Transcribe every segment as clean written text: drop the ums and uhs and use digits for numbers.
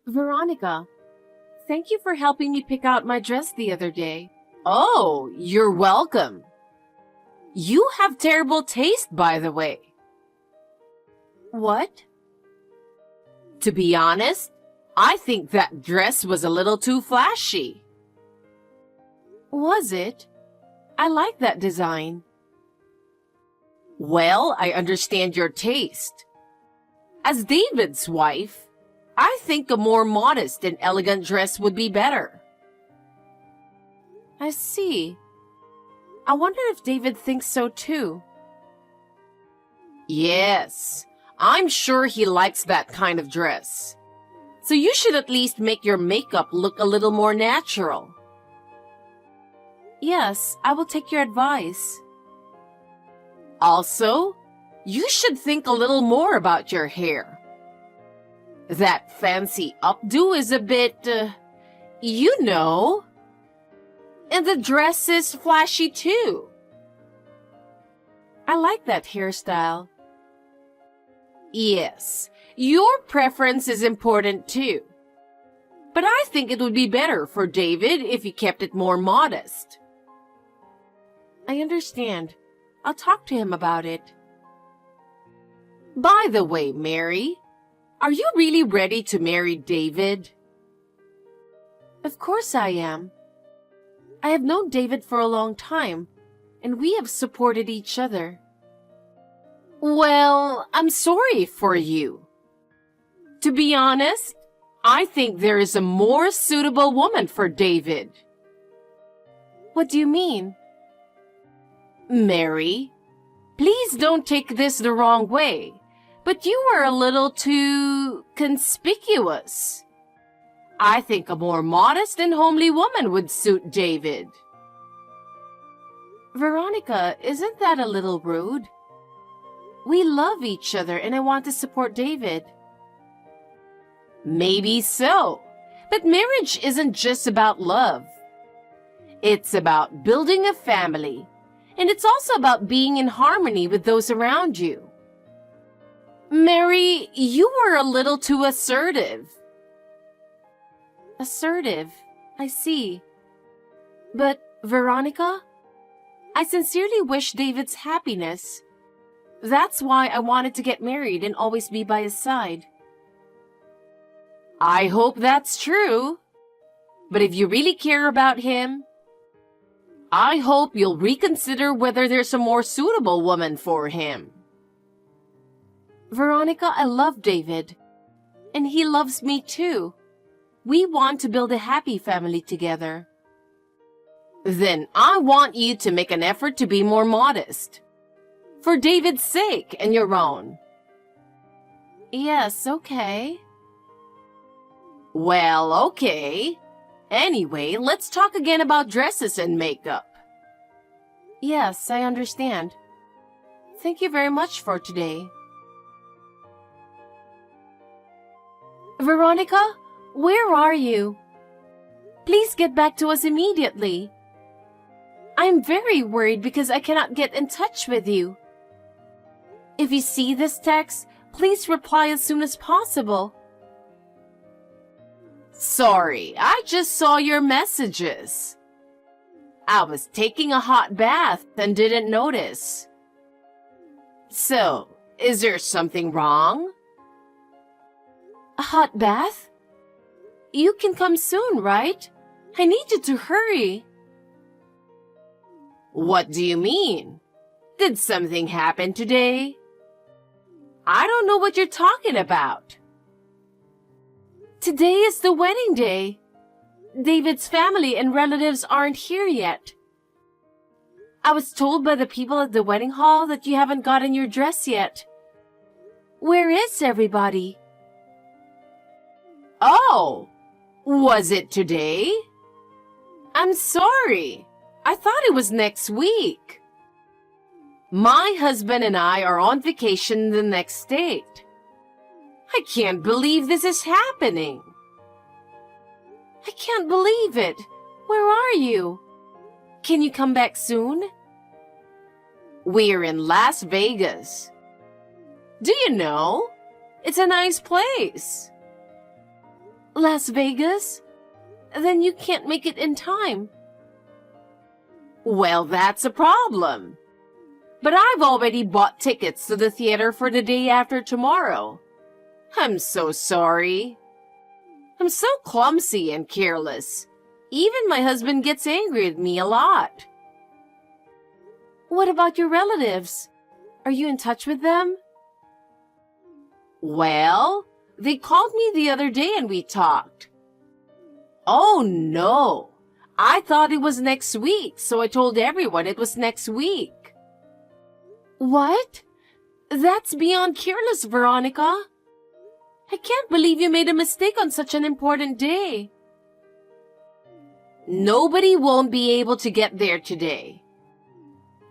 Veronica, thank you for helping me pick out my dress the other day. Oh, you're welcome. You have terrible taste, by the way. What? To be honest, I think that dress was a little too flashy. Was it? I like that design. Well, I understand your taste. As David's wife, I think a more modest and elegant dress would be better. I see. I wonder if David thinks so too. Yes, I'm sure he likes that kind of dress. So you should at least make your makeup look a little more natural. Yes, I will take your advice. Also, you should think a little more about your hair. That fancy updo is a bit, you know. And the dress is flashy too. I like that hairstyle. Yes, your preference is important too. But I think it would be better for David if you kept it more modest. I understand. I'll talk to him about it. By the way, Mary, are you really ready to marry David? Of course I am. I have known David for a long time, and we have supported each other. Well, I'm sorry for you. To be honest, I think there is a more suitable woman for David. What do you mean? Mary, please don't take this the wrong way, but you are a little too conspicuous. I think a more modest and homely woman would suit David. Veronica, isn't that a little rude? We love each other and I want to support David. Maybe so, but marriage isn't just about love. It's about building a family, and it's also about being in harmony with those around you. Mary, you are a little too assertive. Assertive, I see. But, Veronica, I sincerely wish David's happiness. That's why I wanted to get married and always be by his side. I hope that's true. But if you really care about him, I hope you'll reconsider whether there's a more suitable woman for him. Veronica, I love David. And he loves me too. We want to build a happy family together. Then I want you to make an effort to be more modest. For David's sake and your own. Yes, okay. Well, okay. Anyway, let's talk again about dresses and makeup. Yes, I understand. Thank you very much for today. Veronica, where are you? Please get back to us immediately. I'm very worried because I cannot get in touch with you. If you see this text, please reply as soon as possible. Sorry, I just saw your messages. I was taking a hot bath and didn't notice. So, is there something wrong? A hot bath? You can come soon, right? I need you to hurry. What do you mean? Did something happen today? I don't know what you're talking about. Today is the wedding day. David's family and relatives aren't here yet. I was told by the people at the wedding hall that you haven't gotten your dress yet. Where is everybody? Oh, was it today? I'm sorry. I thought it was next week. My husband and I are on vacation in the next state. I can't believe this is happening. I can't believe it. Where are you? Can you come back soon? We're in Las Vegas. Do you know? It's a nice place. Las Vegas? Then you can't make it in time. Well, that's a problem. But I've already bought tickets to the theater for the day after tomorrow. I'm so sorry. I'm so clumsy and careless. Even my husband gets angry at me a lot. What about your relatives? Are you in touch with them? Well, they called me the other day and we talked. Oh no, I thought it was next week, so I told everyone it was next week. What? That's beyond careless, Veronica. I can't believe you made a mistake on such an important day. Nobody won't be able to get there today.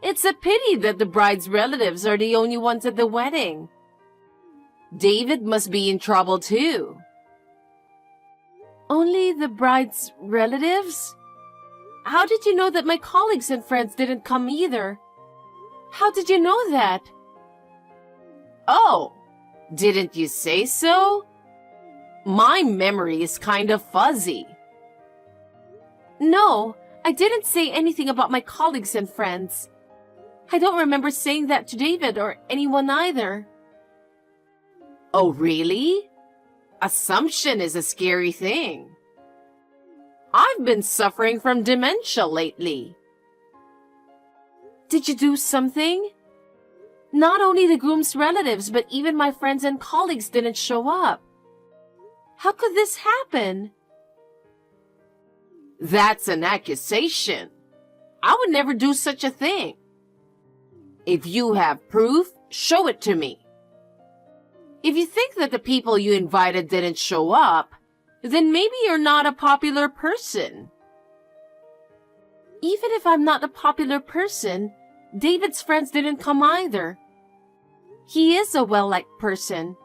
It's a pity that the bride's relatives are the only ones at the wedding. David must be in trouble too. Only the bride's relatives? How did you know that my colleagues and friends didn't come either? How did you know that? Oh, didn't you say so? My memory is kind of fuzzy. No, I didn't say anything about my colleagues and friends. I don't remember saying that to David or anyone either. Oh, really? Assumption is a scary thing. I've been suffering from dementia lately. Did you do something? Not only the groom's relatives, but even my friends and colleagues didn't show up. How could this happen? That's an accusation. I would never do such a thing. If you have proof, show it to me. If you think that the people you invited didn't show up, then maybe you're not a popular person. Even if I'm not a popular person, David's friends didn't come either. He is a well-liked person.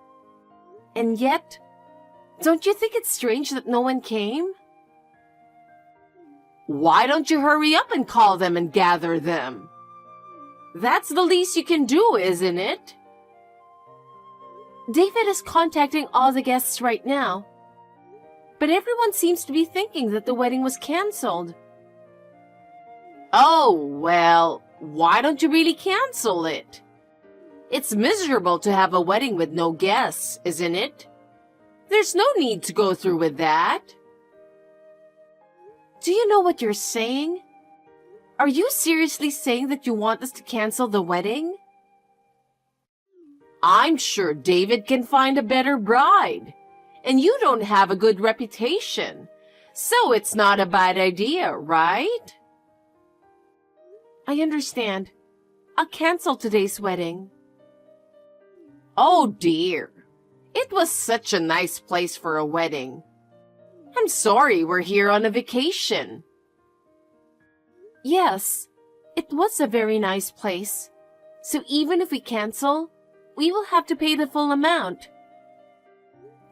And yet, don't you think it's strange that no one came? Why don't you hurry up and call them and gather them? That's the least you can do, isn't it? David is contacting all the guests right now. But everyone seems to be thinking that the wedding was canceled. Oh, well, why don't you really cancel it? It's miserable to have a wedding with no guests, isn't it? There's no need to go through with that. Do you know what you're saying? Are you seriously saying that you want us to cancel the wedding? I'm sure David can find a better bride, and you don't have a good reputation, so it's not a bad idea, right? I understand. I'll cancel today's wedding. Oh dear, it was such a nice place for a wedding. I'm sorry we're here on a vacation. Yes, it was a very nice place. So even if we cancel, we will have to pay the full amount.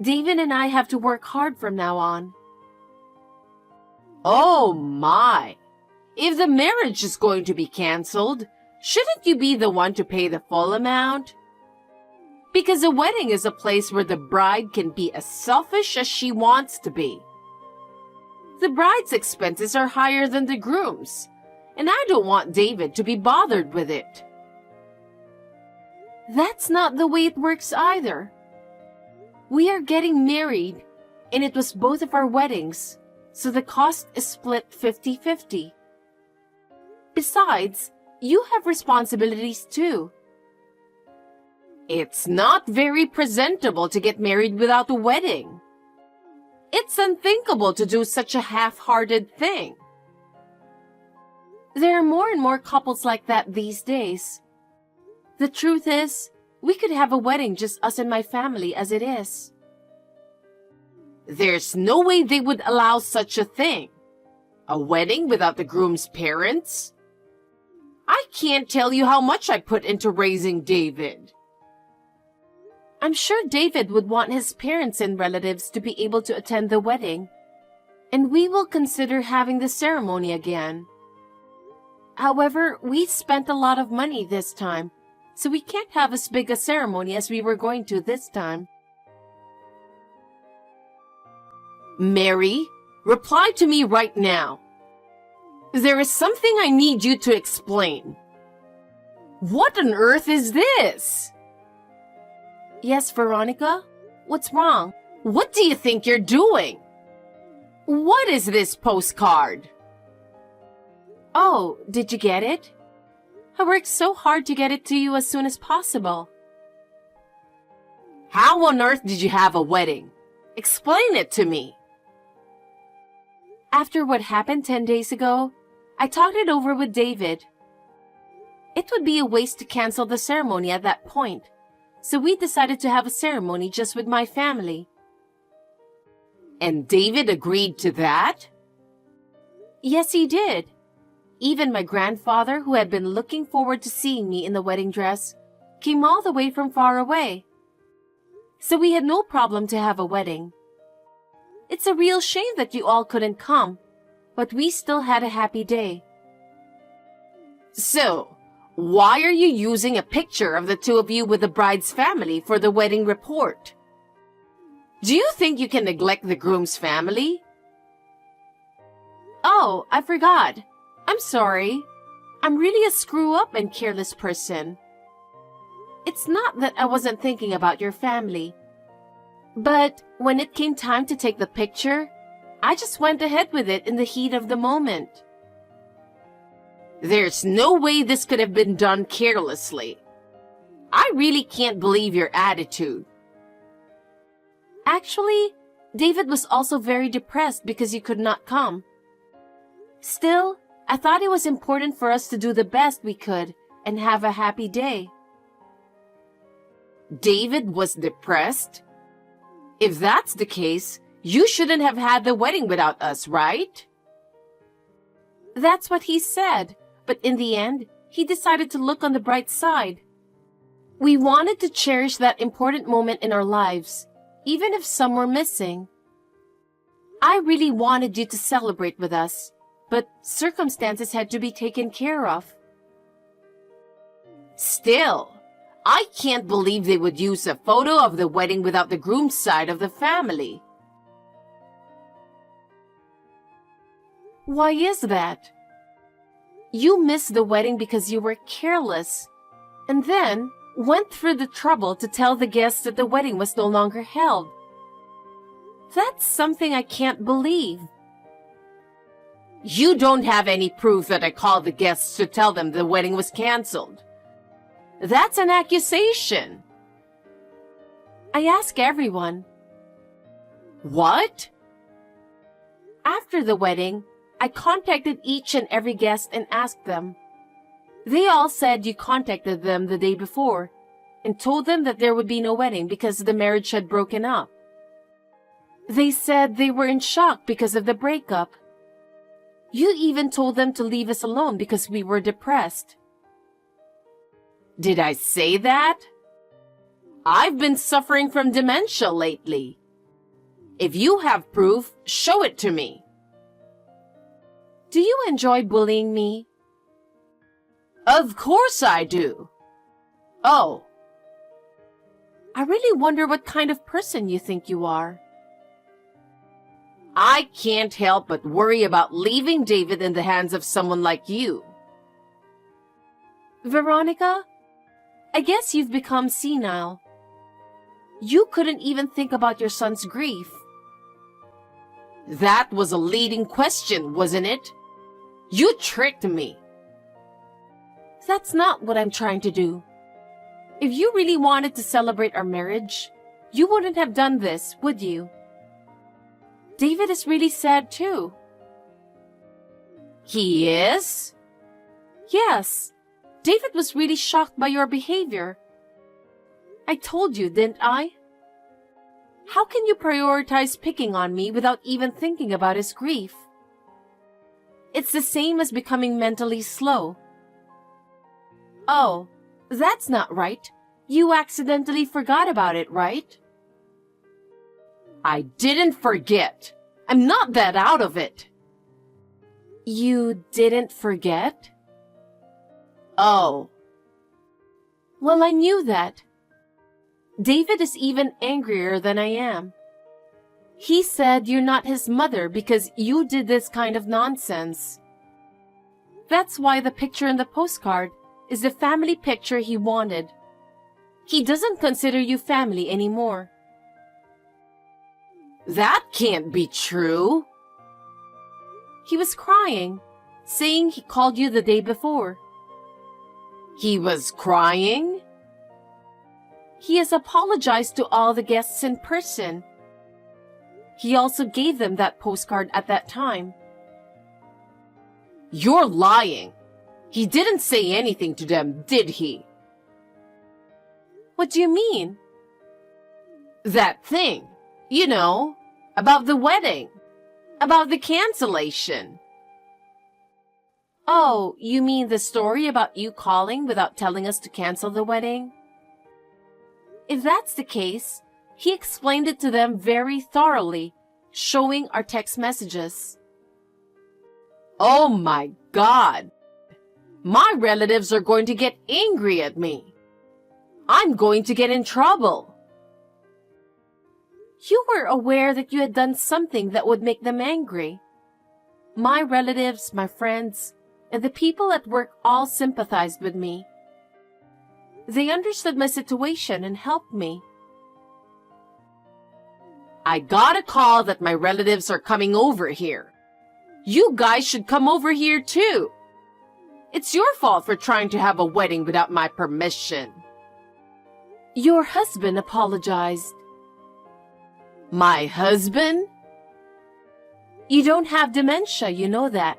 David and I have to work hard from now on. Oh my! If the marriage is going to be canceled, shouldn't you be the one to pay the full amount? Because a wedding is a place where the bride can be as selfish as she wants to be. The bride's expenses are higher than the groom's, and I don't want David to be bothered with it. That's not the way it works either. We are getting married, and it was both of our weddings, so the cost is split 50-50. Besides, you have responsibilities too. It's not very presentable to get married without a wedding. It's unthinkable to do such a half-hearted thing. There are more and more couples like that these days. The truth is, we could have a wedding just us and my family as it is. There's no way they would allow such a thing. A wedding without the groom's parents? I can't tell you how much I put into raising David. I'm sure David would want his parents and relatives to be able to attend the wedding, and we will consider having the ceremony again. However, we spent a lot of money this time, so we can't have as big a ceremony as we were going to this time. Mary, reply to me right now. There is something I need you to explain. What on earth is this? Yes, Veronica? What's wrong? What do you think you're doing? What is this postcard? Oh, did you get it? I worked so hard to get it to you as soon as possible. How on earth did you have a wedding? Explain it to me. After what happened 10 days ago, I talked it over with David. It would be a waste to cancel the ceremony at that point, so we decided to have a ceremony just with my family. And David agreed to that? Yes, he did. Even my grandfather, who had been looking forward to seeing me in the wedding dress, came all the way from far away. So we had no problem to have a wedding. It's a real shame that you all couldn't come, but we still had a happy day. So, why are you using a picture of the two of you with the bride's family for the wedding report? Do you think you can neglect the groom's family? Oh, I forgot. I'm sorry. I'm really a screw-up and careless person. It's not that I wasn't thinking about your family. But when it came time to take the picture, I just went ahead with it in the heat of the moment. There's no way this could have been done carelessly. I really can't believe your attitude. Actually, David was also very depressed because you could not come. Still, I thought it was important for us to do the best we could and have a happy day. David was depressed? If that's the case, you shouldn't have had the wedding without us, right? That's what he said, but in the end, he decided to look on the bright side. We wanted to cherish that important moment in our lives, even if some were missing. I really wanted you to celebrate with us, but circumstances had to be taken care of. Still, I can't believe they would use a photo of the wedding without the groom's side of the family. Why is that? You missed the wedding because you were careless, and then went through the trouble to tell the guests that the wedding was no longer held. That's something I can't believe. You don't have any proof that I called the guests to tell them the wedding was canceled. That's an accusation. I ask everyone. What? After the wedding, I contacted each and every guest and asked them. They all said you contacted them the day before and told them that there would be no wedding because the marriage had broken up. They said they were in shock because of the breakup. You even told them to leave us alone because we were depressed. Did I say that? I've been suffering from dementia lately. If you have proof, show it to me. Do you enjoy bullying me? Of course I do. Oh. I really wonder what kind of person you think you are. I can't help but worry about leaving David in the hands of someone like you. Veronica, I guess you've become senile. You couldn't even think about your son's grief. That was a leading question, wasn't it? You tricked me. That's not what I'm trying to do. If you really wanted to celebrate our marriage, you wouldn't have done this, would you? David is really sad too. He is? Yes. David was really shocked by your behavior. I told you, didn't I? How can you prioritize picking on me without even thinking about his grief? It's the same as becoming mentally slow. Oh, that's not right. You accidentally forgot about it, right? I didn't forget. I'm not that out of it. You didn't forget? Oh. Well, I knew that. David is even angrier than I am. He said you're not his mother because you did this kind of nonsense. That's why the picture in the postcard is the family picture he wanted. He doesn't consider you family anymore. That can't be true. He was crying, saying he called you the day before. He was crying? He has apologized to all the guests in person. He also gave them that postcard at that time. You're lying. He didn't say anything to them, did he? What do you mean? That thing, you know, about the wedding, about the cancellation. Oh, you mean the story about you calling without telling us to cancel the wedding? If that's the case, he explained it to them very thoroughly, showing our text messages. Oh my God! My relatives are going to get angry at me. I'm going to get in trouble. You were aware that you had done something that would make them angry. My relatives, my friends, and the people at work all sympathized with me. They understood my situation and helped me. I got a call that my relatives are coming over here. You guys should come over here too. It's your fault for trying to have a wedding without my permission. Your husband apologized. My husband? You don't have dementia, you know that.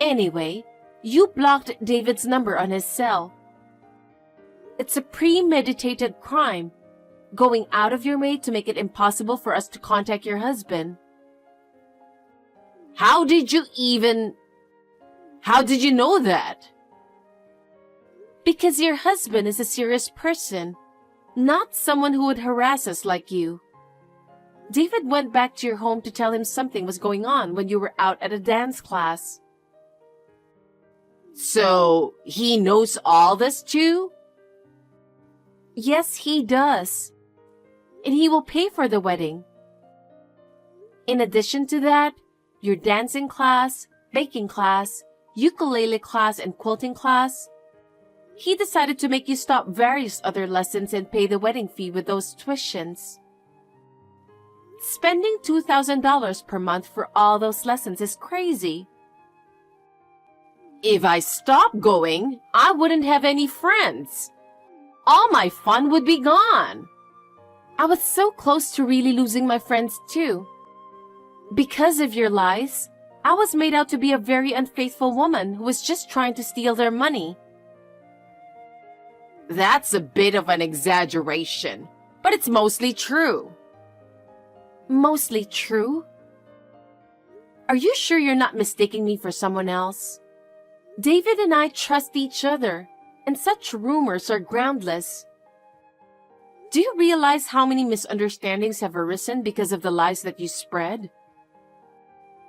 Anyway, you blocked David's number on his cell. It's a premeditated crime, going out of your way to make it impossible for us to contact your husband. How did you know that? Because your husband is a serious person, not someone who would harass us like you. David went back to your home to tell him something was going on when you were out at a dance class. So, he knows all this too? Yes, he does. And he will pay for the wedding. In addition to that, your dancing class, baking class, ukulele class, and quilting class, he decided to make you stop various other lessons and pay the wedding fee with those tuitions. Spending $2,000 per month for all those lessons is crazy. If I stopped going, I wouldn't have any friends. All my fun would be gone. I was so close to really losing my friends too. Because of your lies, I was made out to be a very unfaithful woman who was just trying to steal their money. That's a bit of an exaggeration, but it's mostly true. Mostly true? Are you sure you're not mistaking me for someone else? David and I trust each other, and such rumors are groundless. Do you realize how many misunderstandings have arisen because of the lies that you spread?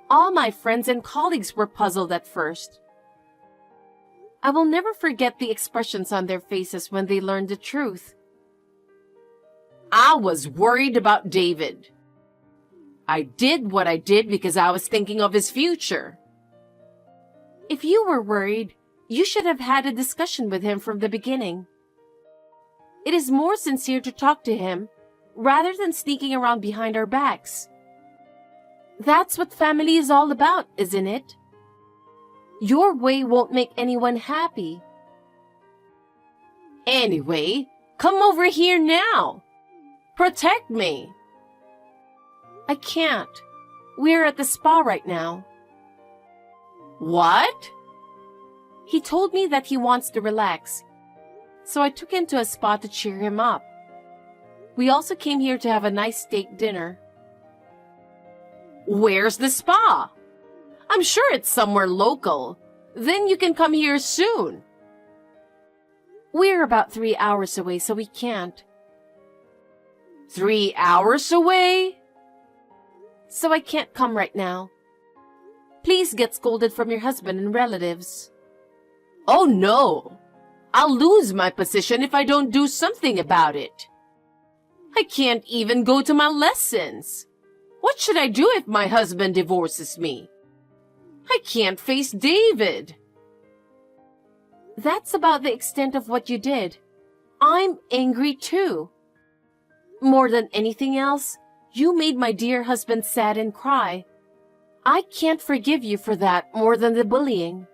All my friends and colleagues were puzzled at first. I will never forget the expressions on their faces when they learned the truth. I was worried about David. I did what I did because I was thinking of his future. If you were worried, you should have had a discussion with him from the beginning. It is more sincere to talk to him rather than sneaking around behind our backs. That's what family is all about, isn't it? Your way won't make anyone happy. Anyway, come over here now. Protect me. I can't. We're at the spa right now. What? He told me that he wants to relax, so I took him to a spa to cheer him up. We also came here to have a nice steak dinner. Where's the spa? I'm sure it's somewhere local. Then you can come here soon. We're about 3 hours away, so we can't. 3 hours away? So I can't come right now. Please get scolded from your husband and relatives. Oh no! I'll lose my position if I don't do something about it. I can't even go to my lessons. What should I do if my husband divorces me? I can't face David. That's about the extent of what you did. I'm angry too. More than anything else, you made my dear husband sad and cry. I can't forgive you for that more than the bullying.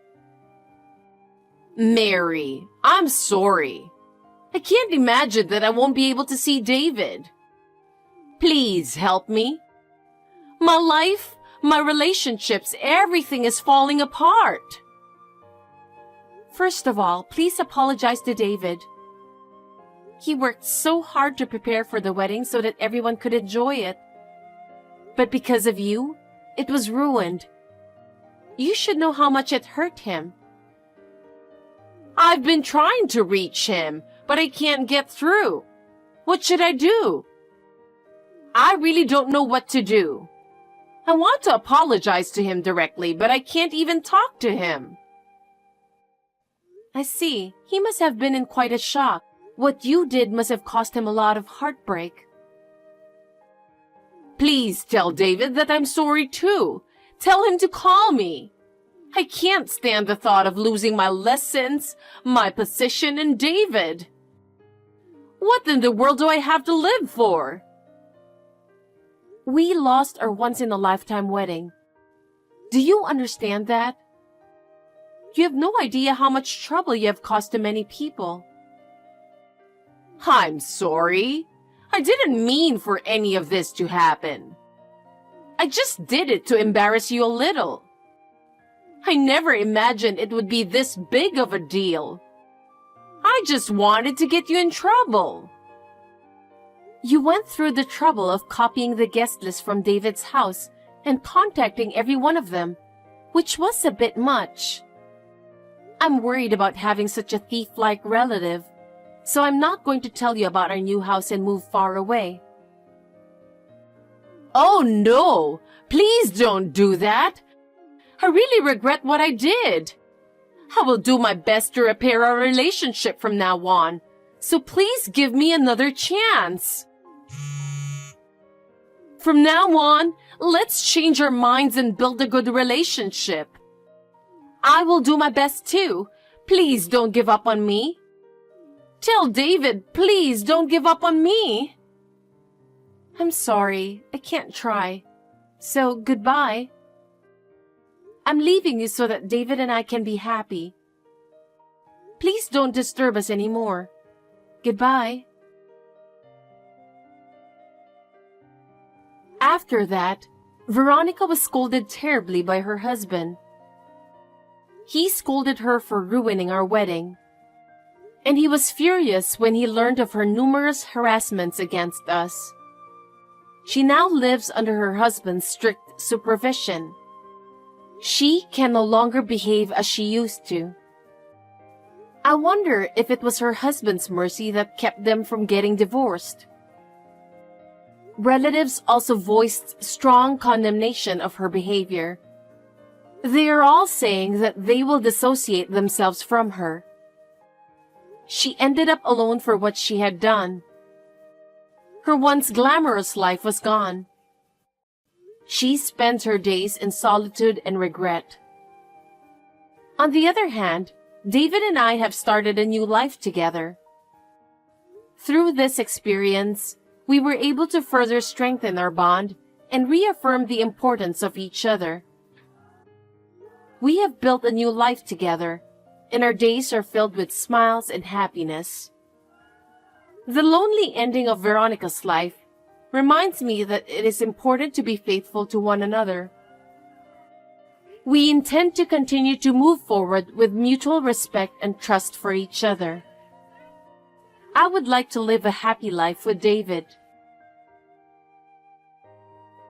Mary, I'm sorry. I can't imagine that I won't be able to see David. Please help me. My life, my relationships, everything is falling apart. First of all, please apologize to David. He worked so hard to prepare for the wedding so that everyone could enjoy it. But because of you, it was ruined. You should know how much it hurt him. I've been trying to reach him, but I can't get through. What should I do? I really don't know what to do. I want to apologize to him directly, but I can't even talk to him. I see. He must have been in quite a shock. What you did must have caused him a lot of heartbreak. Please tell David that I'm sorry too. Tell him to call me. I can't stand the thought of losing my lessons, my position, and David. What in the world do I have to live for? We lost our once-in-a-lifetime wedding. Do you understand that? You have no idea how much trouble you have caused to many people. I'm sorry. I didn't mean for any of this to happen. I just did it to embarrass you a little. I never imagined it would be this big of a deal. I just wanted to get you in trouble. You went through the trouble of copying the guest list from David's house and contacting every one of them, which was a bit much. I'm worried about having such a thief-like relative, so I'm not going to tell you about our new house and move far away. Oh no! Please don't do that! I really regret what I did. I will do my best to repair our relationship from now on, so please give me another chance. From now on, let's change our minds and build a good relationship. I will do my best too. Please don't give up on me. Tell David, please don't give up on me. I'm sorry, I can't try. So, goodbye. I'm leaving you so that David and I can be happy. Please don't disturb us anymore. Goodbye. After that, Veronica was scolded terribly by her husband. He scolded her for ruining our wedding. And he was furious when he learned of her numerous harassments against us. She now lives under her husband's strict supervision. She can no longer behave as she used to. I wonder if it was her husband's mercy that kept them from getting divorced. Relatives also voiced strong condemnation of her behavior. They are all saying that they will dissociate themselves from her. She ended up alone for what she had done. Her once glamorous life was gone. She spends her days in solitude and regret. On the other hand, David and I have started a new life together. Through this experience, we were able to further strengthen our bond and reaffirm the importance of each other. We have built a new life together, and our days are filled with smiles and happiness. The lonely ending of Veronica's life reminds me that it is important to be faithful to one another. We intend to continue to move forward with mutual respect and trust for each other. I would like to live a happy life with David.